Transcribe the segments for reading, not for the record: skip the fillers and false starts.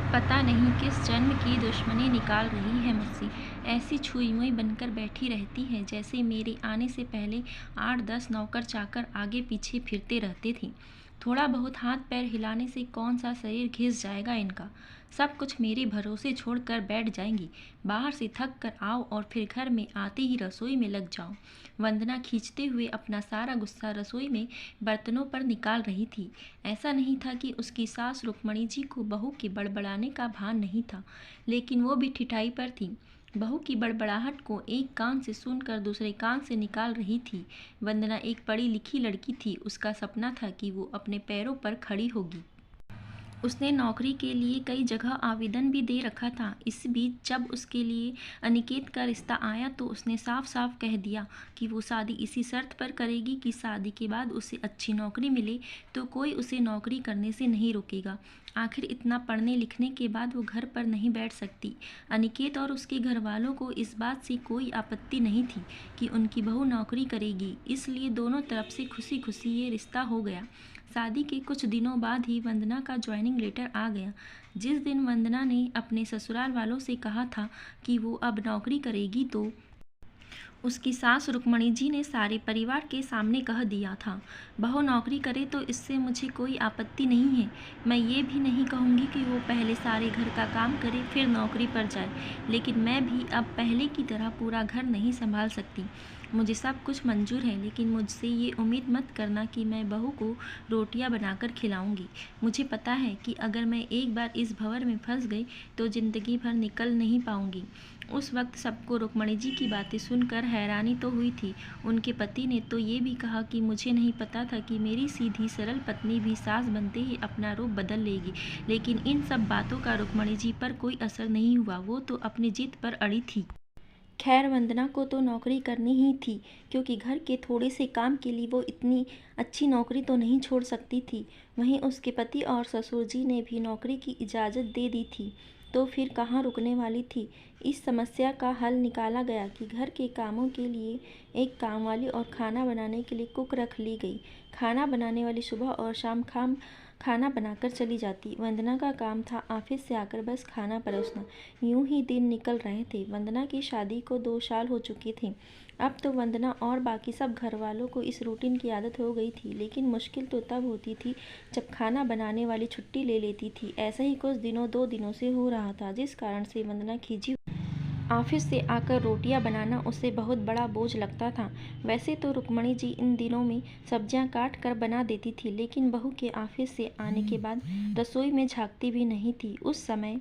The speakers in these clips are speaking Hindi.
पता नहीं किस जन्म की दुश्मनी निकाल रही है मुझसे। ऐसी छुई मुई बनकर बैठी रहती है जैसे मेरे आने से पहले 8-10 नौकर चाकर आगे पीछे फिरते रहते थे। थोड़ा बहुत हाथ पैर हिलाने से कौन सा शरीर घिस जाएगा इनका। सब कुछ मेरे भरोसे छोड़कर बैठ जाएंगी। बाहर से थक कर आओ और फिर घर में आते ही रसोई में लग जाओ। वंदना खींचते हुए अपना सारा गुस्सा रसोई में बर्तनों पर निकाल रही थी। ऐसा नहीं था कि उसकी सास रुक्मणी जी को बहू के बड़बड़ाने का भान नहीं था, लेकिन वो भी ठिठाई पर थी। बहू की बड़बड़ाहट को एक कान से सुनकर दूसरे कान से निकाल रही थी। वंदना एक पढ़ी लिखी लड़की थी। उसका सपना था कि वो अपने पैरों पर खड़ी होगी। उसने नौकरी के लिए कई जगह आवेदन भी दे रखा था। इस बीच जब उसके लिए अनिकेत का रिश्ता आया तो उसने साफ साफ कह दिया कि वो शादी इसी शर्त पर करेगी कि शादी के बाद उसे अच्छी नौकरी मिले तो कोई उसे नौकरी करने से नहीं रोकेगा। आखिर इतना पढ़ने लिखने के बाद वो घर पर नहीं बैठ सकती। अनिकेत और उसके घर वालों को इस बात से कोई आपत्ति नहीं थी कि उनकी बहू नौकरी करेगी, इसलिए दोनों तरफ से खुशी खुशी ये रिश्ता हो गया। शादी के कुछ दिनों बाद ही वंदना का ज्वाइनिंग लेटर आ गया। जिस दिन वंदना ने अपने ससुराल वालों से कहा था कि वो अब नौकरी करेगी तो उसकी सास रुक्मणी जी ने सारे परिवार के सामने कह दिया था, बहू नौकरी करे तो इससे मुझे कोई आपत्ति नहीं है। मैं ये भी नहीं कहूँगी कि वो पहले सारे घर का काम करे फिर नौकरी पर जाए, लेकिन मैं भी अब पहले की तरह पूरा घर नहीं संभाल सकती। मुझे सब कुछ मंजूर है, लेकिन मुझसे ये उम्मीद मत करना कि मैं बहू को रोटियां बनाकर खिलाऊंगी। मुझे पता है कि अगर मैं एक बार इस भंवर में फंस गई तो ज़िंदगी भर निकल नहीं पाऊंगी। उस वक्त सबको रुक्मणी जी की बातें सुनकर हैरानी तो हुई थी। उनके पति ने तो ये भी कहा कि मुझे नहीं पता था कि मेरी सीधी सरल पत्नी भी सास बनते ही अपना रूप बदल लेगी, लेकिन इन सब बातों का रुक्मणी जी पर कोई असर नहीं हुआ। वो तो अपनी जिद पर अड़ी थी। खैर वंदना को तो नौकरी करनी ही थी, क्योंकि घर के थोड़े से काम के लिए वो इतनी अच्छी नौकरी तो नहीं छोड़ सकती थी। वहीं उसके पति और ससुर जी ने भी नौकरी की इजाज़त दे दी थी, तो फिर कहाँ रुकने वाली थी। इस समस्या का हल निकाला गया कि घर के कामों के लिए एक कामवाली और खाना बनाने के लिए कुक रख ली गई। खाना बनाने वाली सुबह और शाम खाना बनाकर चली जाती। वंदना का काम था ऑफिस से आकर बस खाना परोसना। यूं ही दिन निकल रहे थे। वंदना की शादी को 2 साल हो चुके थे। अब तो वंदना और बाकी सब घर वालों को इस रूटीन की आदत हो गई थी, लेकिन मुश्किल तो तब होती थी जब खाना बनाने वाली छुट्टी ले लेती थी। ऐसा ही कुछ दिनों 2 दिनों से हो रहा था, जिस कारण से वंदना खींची ऑफिस से आकर रोटियां बनाना उसे बहुत बड़ा बोझ लगता था। वैसे तो रुक्मणी जी इन दिनों में सब्जियां काट कर बना देती थी, लेकिन बहू के ऑफिस से आने के बाद रसोई में झांकती भी नहीं थी। उस समय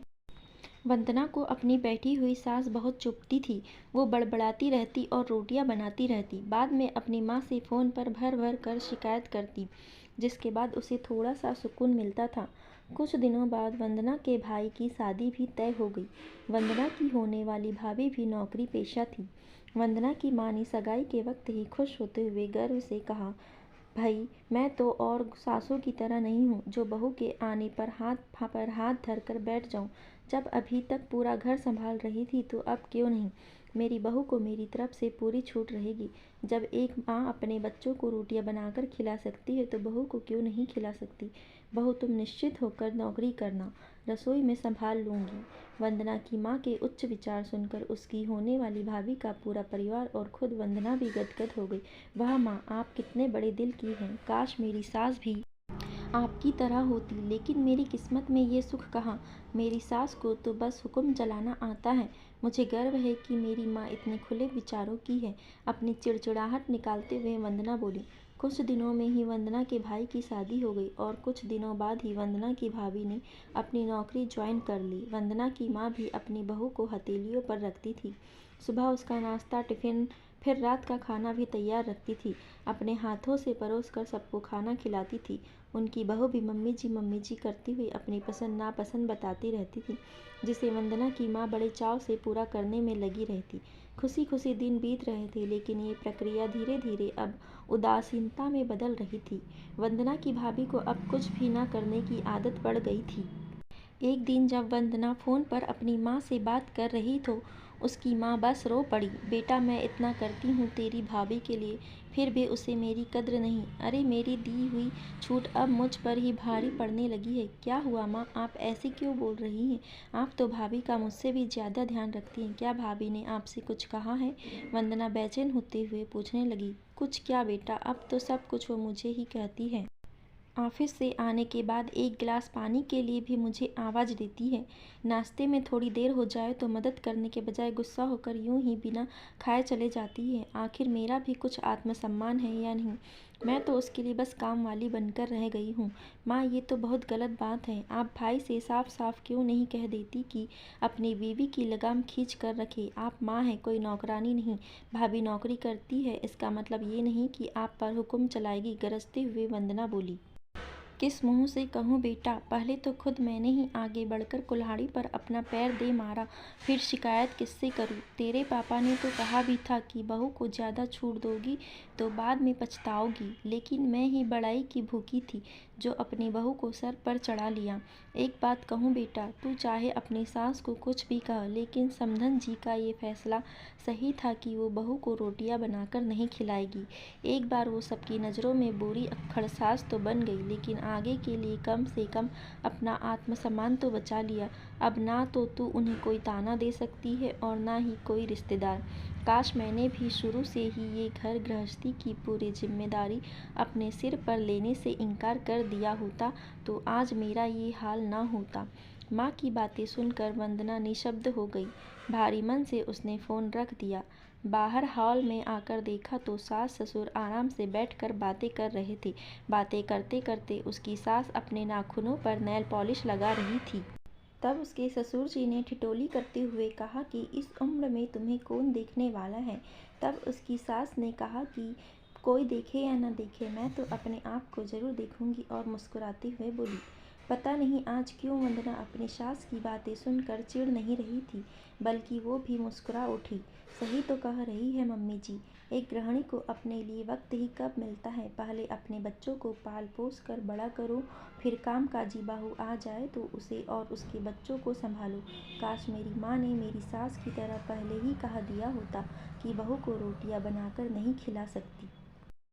वंदना को अपनी बैठी हुई सास बहुत चुभती थी। वो बड़बड़ाती रहती और रोटियां बनाती रहती। बाद में अपनी माँ से फ़ोन पर भर भर कर शिकायत करती, जिसके बाद उसे थोड़ा सा सुकून मिलता था। कुछ दिनों बाद वंदना के भाई की शादी भी तय हो गई। वंदना की होने वाली भाभी भी नौकरी पेशा थी। वंदना की माँ ने सगाई के वक्त ही खुश होते हुए गर्व से कहा, भाई मैं तो और सासों की तरह नहीं हूँ जो बहू के आने पर हाथ धर कर बैठ जाऊँ। जब अभी तक पूरा घर संभाल रही थी तो अब क्यों नहीं। मेरी बहू को मेरी तरफ से पूरी छूट रहेगी। जब एक माँ अपने बच्चों को रोटियां बनाकर खिला सकती है तो बहू को क्यों नहीं खिला सकती। बहू तुम निश्चित होकर नौकरी करना, रसोई में संभाल लूँगी। वंदना की माँ के उच्च विचार सुनकर उसकी होने वाली भाभी का पूरा परिवार और खुद वंदना भी गदगद हो गई। वाह माँ, आप कितने बड़े दिल की हैं। काश मेरी सास भी आपकी तरह होती, लेकिन मेरी किस्मत में ये सुख कहाँ। मेरी सास को तो बस हुक्म चलाना आता है। मुझे गर्व है कि मेरी माँ इतने खुले विचारों की है। अपनी चिड़चिड़ाहट निकालते हुए वंदना बोली। कुछ दिनों में ही वंदना के भाई की शादी हो गई और कुछ दिनों बाद ही वंदना की भाभी ने अपनी नौकरी ज्वाइन कर ली। वंदना की माँ भी अपनी बहू को हथेलियों पर रखती थी। सुबह उसका नाश्ता, टिफ़िन, फिर रात का खाना भी तैयार रखती थी। अपने हाथों से परोस कर सबको खाना खिलाती थी। उनकी बहू भी मम्मी जी करती हुई अपनी पसंद नापसंद बताती रहती थी, जिसे वंदना की माँ बड़े चाव से पूरा करने में लगी रहती। खुशी खुशी दिन बीत रहे थे, लेकिन ये प्रक्रिया धीरे धीरे अब उदासीनता में बदल रही थी। वंदना की भाभी को अब कुछ भी न करने की आदत पड़ गई थी। एक दिन जब वंदना फ़ोन पर अपनी माँ से बात कर रही तो उसकी माँ बस रो पड़ी। बेटा, मैं इतना करती हूँ तेरी भाभी के लिए, फिर भी उसे मेरी कद्र नहीं। अरे, मेरी दी हुई छूट अब मुझ पर ही भारी पड़ने लगी है। क्या हुआ माँ, आप ऐसे क्यों बोल रही हैं? आप तो भाभी का मुझसे भी ज़्यादा ध्यान रखती हैं। क्या भाभी ने आपसे कुछ कहा है? वंदना बेचैन होते हुए पूछने लगी। कुछ क्या बेटा, अब तो सब कुछ वो मुझे ही कहती है। ऑफिस से आने के बाद एक गिलास पानी के लिए भी मुझे आवाज़ देती है। नाश्ते में थोड़ी देर हो जाए तो मदद करने के बजाय गुस्सा होकर यूं ही बिना खाए चले जाती है। आखिर मेरा भी कुछ आत्मसम्मान है या नहीं? मैं तो उसके लिए बस काम वाली बनकर रह गई हूँ। माँ, ये तो बहुत गलत बात है। आप भाई से साफ साफ क्यों नहीं कह देती कि अपनी बीवी की लगाम खींच कर रखे? आप माँ हैं, कोई नौकरानी नहीं। भाभी नौकरी करती है, इसका मतलब ये नहीं कि आप पर हुक्म चलाएगी। गरजते हुए वंदना बोली। किस मुँह से कहूँ बेटा, पहले तो खुद मैंने ही आगे बढ़कर कुल्हाड़ी पर अपना पैर दे मारा, फिर शिकायत किससे करूँ? तेरे पापा ने तो कहा भी था कि बहू को ज़्यादा छूट दोगी तो बाद में पछताओगी, लेकिन मैं ही बड़ाई की भूखी थी जो अपनी बहू को सर पर चढ़ा लिया। एक बात कहूँ बेटा, तू चाहे अपनी सास को कुछ भी कह, लेकिन समधन जी का ये फैसला सही था कि वो बहू को रोटियां बनाकर नहीं खिलाएगी। एक बार वो सबकी नज़रों में बुरी अक्खड़ सास तो बन गई, लेकिन आगे के लिए कम से कम अपना आत्मसम्मान तो बचा लिया। अब ना तो तू उन्हें कोई ताना दे सकती है और ना ही कोई रिश्तेदार। काश मैंने भी शुरू से ही ये घर गृहस्थी की पूरी जिम्मेदारी अपने सिर पर लेने से इनकार कर दिया होता तो आज मेरा ये हाल ना होता। माँ की बातें सुनकर वंदना निशब्द हो गई। भारी मन से उसने फ़ोन रख दिया। बाहर हॉल में आकर देखा तो सास ससुर आराम से बैठकर बातें कर रहे थे। बातें करते करते उसकी सास अपने नाखूनों पर नेल पॉलिश लगा रही थी। तब उसके ससुर जी ने ठिठोली करते हुए कहा कि इस उम्र में तुम्हें कौन देखने वाला है? तब उसकी सास ने कहा कि कोई देखे या न देखे, मैं तो अपने आप को ज़रूर देखूंगी, और मुस्कुराते हुए बोली। पता नहीं आज क्यों वंदना अपनी सास की बातें सुनकर चिढ़ नहीं रही थी, बल्कि वो भी मुस्कुरा उठी। सही तो कह रही है मम्मी जी, एक गृहिणी को अपने लिए वक्त ही कब मिलता है? पहले अपने बच्चों को पाल पोस कर बड़ा करो, फिर कामकाजी बहू आ जाए तो उसे और उसके बच्चों को संभालो। काश मेरी माँ ने मेरी सास की तरह पहले ही कह दिया होता कि बहू को रोटियां बनाकर नहीं खिला सकती।